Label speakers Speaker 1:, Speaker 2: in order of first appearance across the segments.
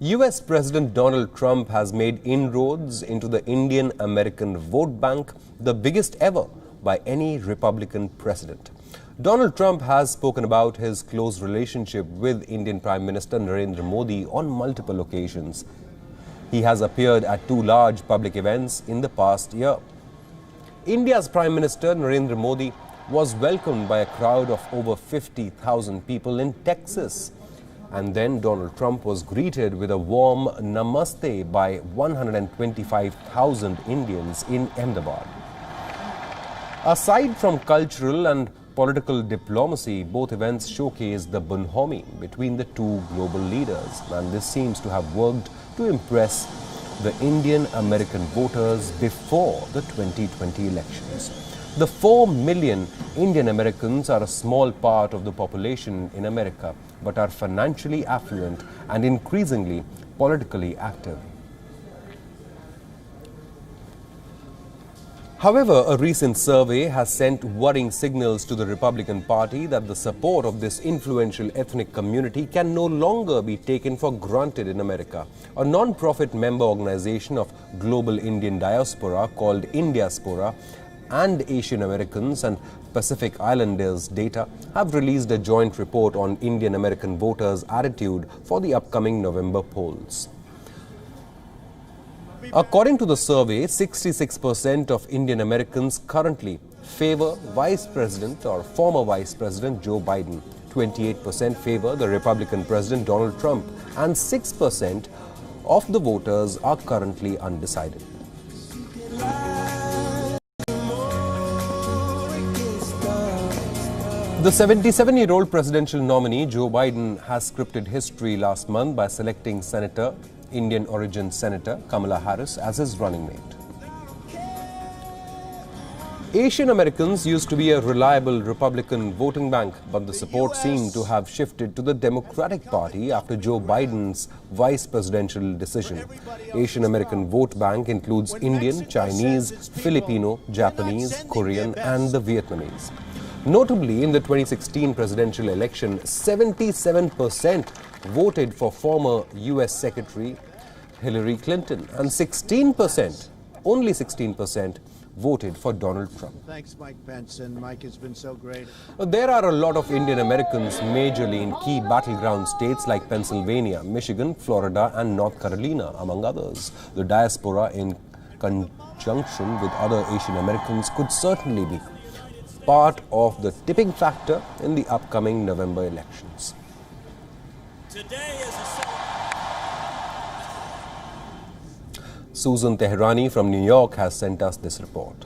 Speaker 1: US President Donald Trump has made inroads into the Indian-American vote bank, the biggest ever by any Republican president. Donald Trump has spoken about his close relationship with Indian Prime Minister Narendra Modi on multiple occasions. He has appeared at two large public events in the past year. India's Prime Minister Narendra Modi was welcomed by a crowd of over 50,000 people in Texas. And then Donald Trump was greeted with a warm namaste by 125,000 Indians in Ahmedabad. Aside from cultural and political diplomacy, both events showcase the bonhomie between the two global leaders, and this seems to have worked to impress the Indian-American voters before the 2020 elections. The 4 million Indian Americans are a small part of the population in America, but are financially affluent and increasingly politically active. However, a recent survey has sent worrying signals to the Republican Party that the support of this influential ethnic community can no longer be taken for granted in America. A non-profit member organization of global Indian diaspora called Indiaspora and Asian Americans and Pacific Islanders data have released a joint report on Indian American voters' attitude for the upcoming November polls. According to the survey, 66% of Indian Americans currently favor Vice President or former Vice President Joe Biden, 28% favor the Republican President Donald Trump, and 6% of the voters are currently undecided. The 77-year-old presidential nominee Joe Biden has scripted history last month by selecting Indian origin Senator Kamala Harris as his running mate. Asian Americans used to be a reliable Republican voting bank, but the support seemed to have shifted to the Democratic Party after Joe Biden's vice presidential decision. Asian American vote bank includes Indian, Chinese, Filipino, Japanese, Korean, and the Vietnamese. Notably, in the 2016 presidential election, 77% voted for former U.S. Secretary Hillary Clinton and only 16%, voted for Donald Trump.
Speaker 2: Thanks, Mike Pence, and Mike has been so great.
Speaker 1: There are a lot of Indian Americans majorly in key battleground states like Pennsylvania, Michigan, Florida, and North Carolina, among others. The diaspora, in conjunction with other Asian Americans, could certainly be part of the tipping factor in the upcoming November elections.
Speaker 3: Today is
Speaker 1: Susan Teherani from New York has sent us this report.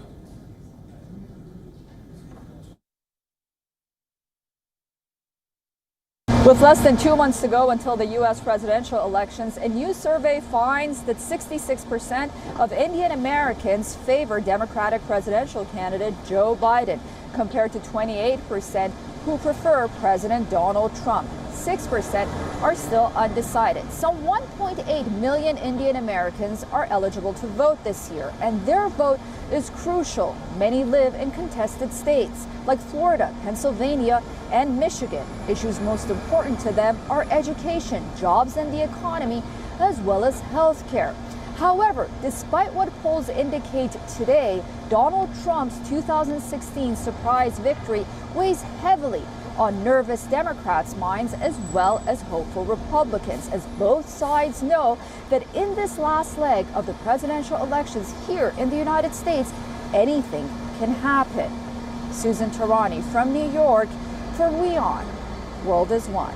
Speaker 4: With less than 2 months to go until the U.S. presidential elections, a new survey finds that 66% of Indian Americans favor Democratic presidential candidate Joe Biden, compared to 28% who prefer President Donald Trump. 6% are still undecided. Some 1.8 million Indian Americans are eligible to vote this year, and their vote is crucial. Many live in contested states like Florida, Pennsylvania, and Michigan. Issues most important to them are education, jobs, and the economy, as well as health care. However, despite what polls indicate today, Donald Trump's 2016 surprise victory weighs heavily on nervous Democrats' minds as well as hopeful Republicans, as both sides know that in this last leg of the presidential elections here in the United States, anything can happen. Susan Teherani from New York for WION. World is One.